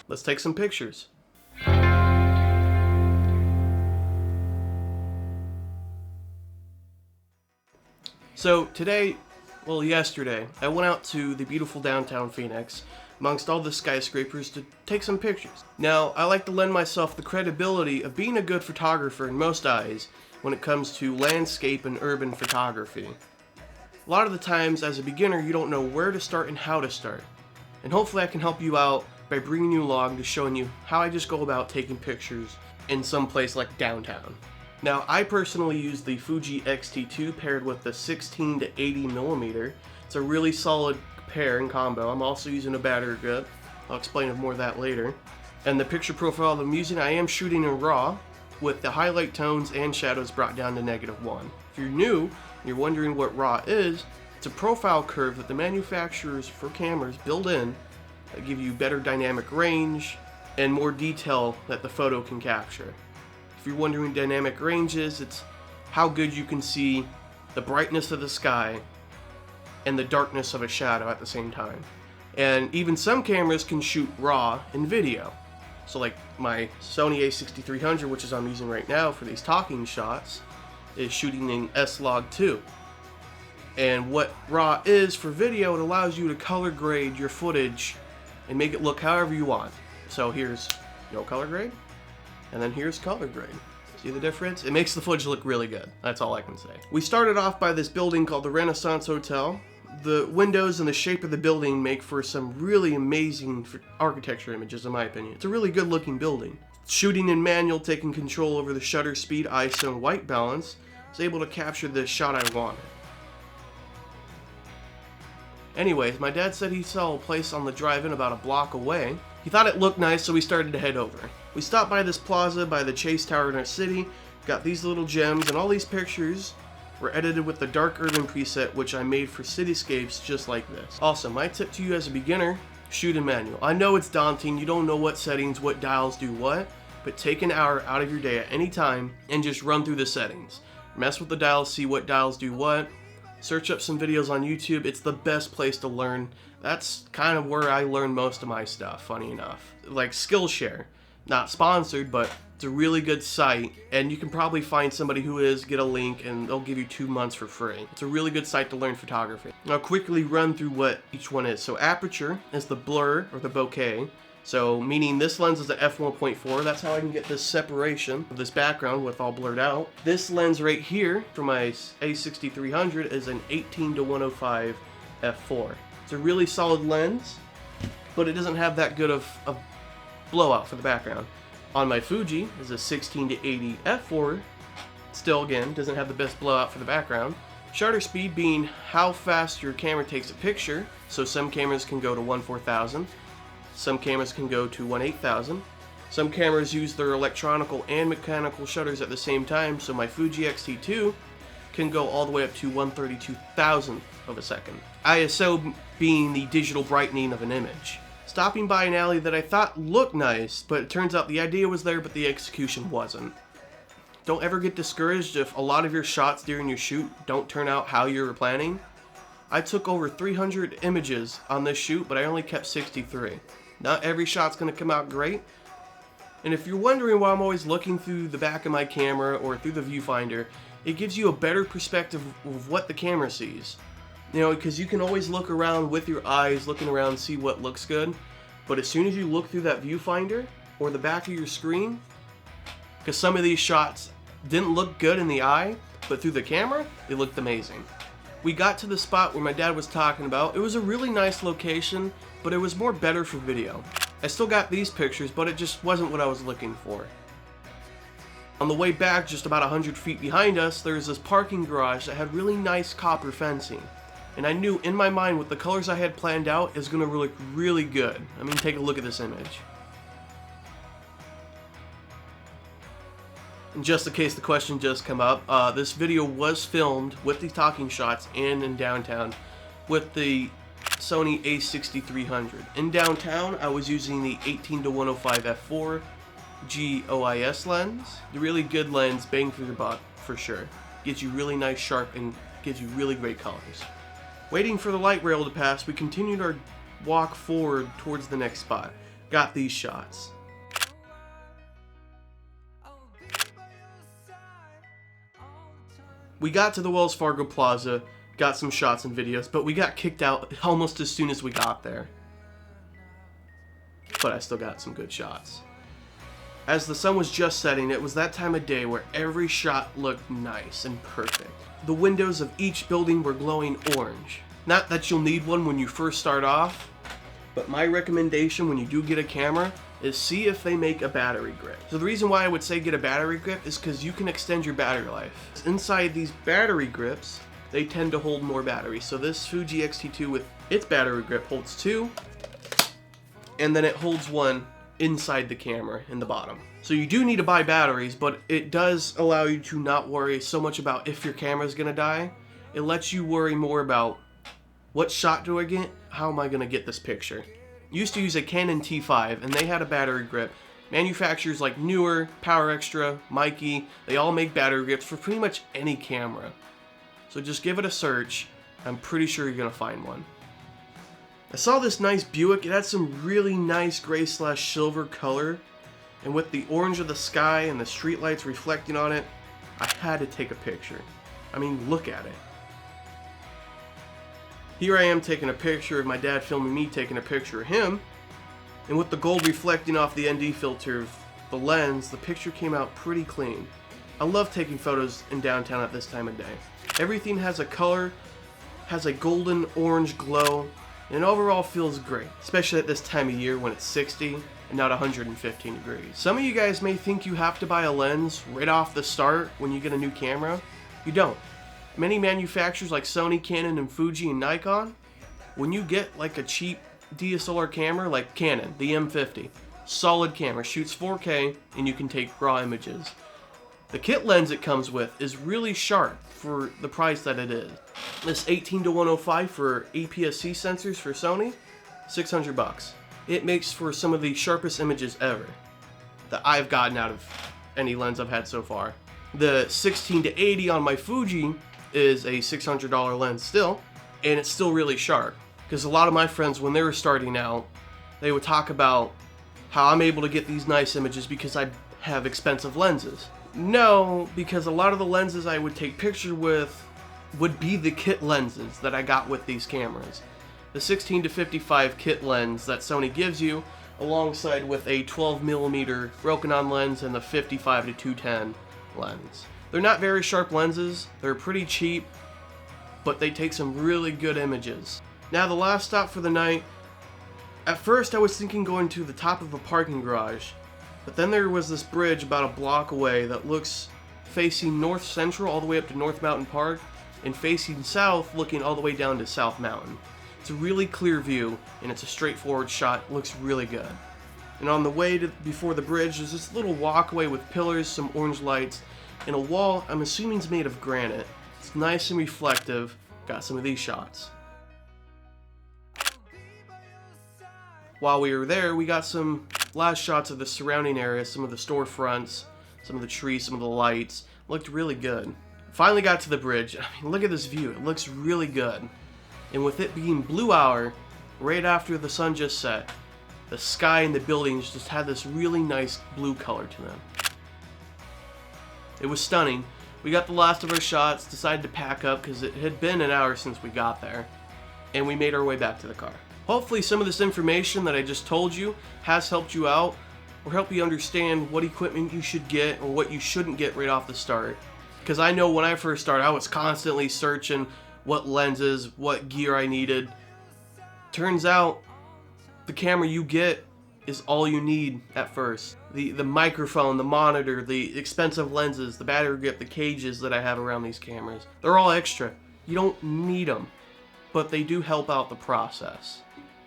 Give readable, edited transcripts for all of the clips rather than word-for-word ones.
Let's take some pictures. So today, well yesterday, I went out to the beautiful downtown Phoenix amongst all the skyscrapers to take some pictures. Now, I like to lend myself the credibility of being a good photographer in most eyes when it comes to landscape and urban photography. A lot of the times, as a beginner, you don't know where to start and how to start. And hopefully I can help you out by bringing you along to showing you how I just go about taking pictures in some place like downtown. Now, I personally use the Fuji X-T2 paired with the 16 to 80mm. It's a really solid pair and combo. I'm also using a battery grip. I'll explain more of that later. And the picture profile that I'm using, I am shooting in RAW with the highlight tones and shadows brought down to -1. If you're new and you're wondering what RAW is, it's a profile curve that the manufacturers for cameras build in that give you better dynamic range and more detail that the photo can capture. If you're wondering what dynamic range is, it's how good you can see the brightness of the sky and the darkness of a shadow at the same time. And even some cameras can shoot RAW in video. So like my Sony A6300, which is I'm using right now for these talking shots, is shooting in S-Log2. And what RAW is for video, it allows you to color grade your footage and make it look however you want. So here's no color grade, and then here's color grade. See the difference? It makes the footage look really good. That's all I can say. We started off by this building called the Renaissance Hotel. The windows and the shape of the building make for some really amazing architecture images, in my opinion. It's a really good looking building. Shooting in manual, taking control over the shutter speed, ISO, and white balance, I was able to capture the shot I wanted. Anyways, my dad said he saw a place on the drive-in about a block away. He thought it looked nice, so we started to head over. We stopped by this plaza by the Chase Tower in our city, got these little gems, and all these pictures were edited with the dark urban preset, which I made for cityscapes just like this. Also, my tip to you as a beginner, shoot in manual. I know it's daunting, you don't know what settings, what dials do what, but take an hour out of your day at any time and just run through the settings. Mess with the dials, see what dials do what. Search up some videos on YouTube. It's the best place to learn. That's kind of where I learn most of my stuff, funny enough. Like Skillshare. Not sponsored, but it's a really good site, and you can probably find somebody who is, get a link, and they'll give you 2 months for free. It's a really good site to learn photography. I'll quickly run through what each one is. So aperture is the blur, or the bokeh. So meaning this lens is a f1.4. That's how I can get this separation of this background with all blurred out. This lens right here for my A6300 is an 18-105 f4. It's a really solid lens, but it doesn't have that good of blowout for the background. On my Fuji is a 16-80 f4. Still, again, doesn't have the best blowout for the background. Shutter speed being how fast your camera takes a picture. So some cameras can go to 1/4000. Some cameras can go to 1/8000. Some cameras use their electronical and mechanical shutters at the same time, so my Fuji X-T2 can go all the way up to 1/32,000th of a second. ISO being the digital brightening of an image. Stopping by an alley that I thought looked nice, but it turns out the idea was there, but the execution wasn't. Don't ever get discouraged if a lot of your shots during your shoot don't turn out how you were planning. I took over 300 images on this shoot, but I only kept 63. Not every shot's going to come out great. And if you're wondering why I'm always looking through the back of my camera or through the viewfinder, it gives you a better perspective of what the camera sees. You know, because you can always look around with your eyes, looking around, see what looks good. But as soon as you look through that viewfinder or the back of your screen, because some of these shots didn't look good in the eye, but through the camera, they looked amazing. We got to the spot where my dad was talking about. It was a really nice location, but it was more better for video. I still got these pictures, but it just wasn't what I was looking for. On the way back, just about 100 feet behind us, there's this parking garage that had really nice copper fencing. And I knew in my mind with the colors I had planned out is going to look really good. I mean, take a look at this image. And just in case the question does come up, this video was filmed with the talking shots and in downtown with the Sony A6300. In downtown, I was using the 18-105 f4 GOIS lens. The really good lens, bang for your buck for sure. Gives you really nice sharp and gives you really great colors. Waiting for the light rail to pass, we continued our walk forward towards the next spot. got these shots. We got to the Wells Fargo Plaza, got some shots and videos, but we got kicked out almost as soon as we got there. But I still got some good shots. As the sun was just setting, it was that time of day where every shot looked nice and perfect. The windows of each building were glowing orange. Not that you'll need one when you first start off, but my recommendation when you do get a camera is see if they make a battery grip. So the reason why I would say get a battery grip is because you can extend your battery life. Inside these battery grips, they tend to hold more battery. So this Fuji X-T2 with its battery grip holds 2, and then it holds 1 inside the camera in the bottom. So you do need to buy batteries, but it does allow you to not worry so much about if your camera's gonna die. It lets you worry more about what shot do I get? How am I gonna get this picture? Used to use a Canon T5 and they had a battery grip. Manufacturers like Newer, Power Extra, Mekie, they all make battery grips for pretty much any camera. So just give it a search. I'm pretty sure you're gonna find one. I saw this nice Buick. It had some really nice gray/silver color, and with the orange of the sky and the streetlights reflecting on it, I had to take a picture. I mean, look at it. Here I am taking a picture of my dad filming me taking a picture of him, and with the gold reflecting off the ND filter of the lens, the picture came out pretty clean. I love taking photos in downtown at this time of day. Everything has a color, has a golden orange glow, and overall feels great, especially at this time of year when it's 60 and not 115 degrees. Some of you guys may think you have to buy a lens right off the start when you get a new camera. You don't. Many manufacturers like Sony, Canon, and Fuji and Nikon, when you get like a cheap DSLR camera like Canon, the M50, solid camera, shoots 4K, and you can take raw images. The kit lens it comes with is really sharp for the price that it is. This 18-105 for APS-C sensors for Sony, $600. It makes for some of the sharpest images ever that I've gotten out of any lens I've had so far. The 16-80 on my Fuji is a $600 lens still, and it's still really sharp. Because a lot of my friends, when they were starting out, they would talk about how I'm able to get these nice images because I have expensive lenses. No, because a lot of the lenses I would take pictures with would be the kit lenses that I got with these cameras. The 16-55 kit lens that Sony gives you, alongside with a 12mm Rokinon lens and the 55-210 lens. They're not very sharp lenses, they're pretty cheap, but they take some really good images. Now the last stop for the night, at first I was thinking going to the top of a parking garage, but then there was this bridge about a block away that looks facing north central all the way up to North Mountain Park, and facing south looking all the way down to South Mountain. It's a really clear view, and it's a straightforward shot, it looks really good. And on the way to before the bridge, there's this little walkway with pillars, some orange lights, and a wall I'm assuming is made of granite. It's nice and reflective. Got some of these shots. While we were there, we got some last shots of the surrounding area, some of the storefronts, some of the trees, some of the lights. Looked really good. Finally got to the bridge. I mean, look at this view. It looks really good. And with it being blue hour, right after the sun just set, the sky and the buildings just had this really nice blue color to them. It was stunning. We got the last of our shots, decided to pack up because it had been an hour since we got there, and we made our way back to the car. Hopefully some of this information that I just told you has helped you out, or help you understand what equipment you should get or what you shouldn't get right off the start. Because I know when I first started, I was constantly searching what lenses, what gear I needed. Turns out, the camera you get is all you need at first. The microphone, the monitor, the expensive lenses, the battery grip, the cages that I have around these cameras, they're all extra. You don't need them, but they do help out the process.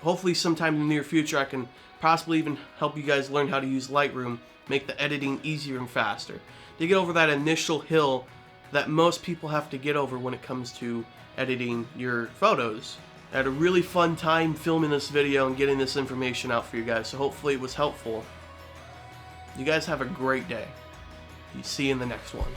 Hopefully sometime in the near future I can possibly even help you guys learn how to use Lightroom, make the editing easier and faster. To get over that initial hill that most people have to get over when it comes to editing your photos. I had a really fun time filming this video and getting this information out for you guys, so hopefully it was helpful. You guys have a great day. See you in the next one.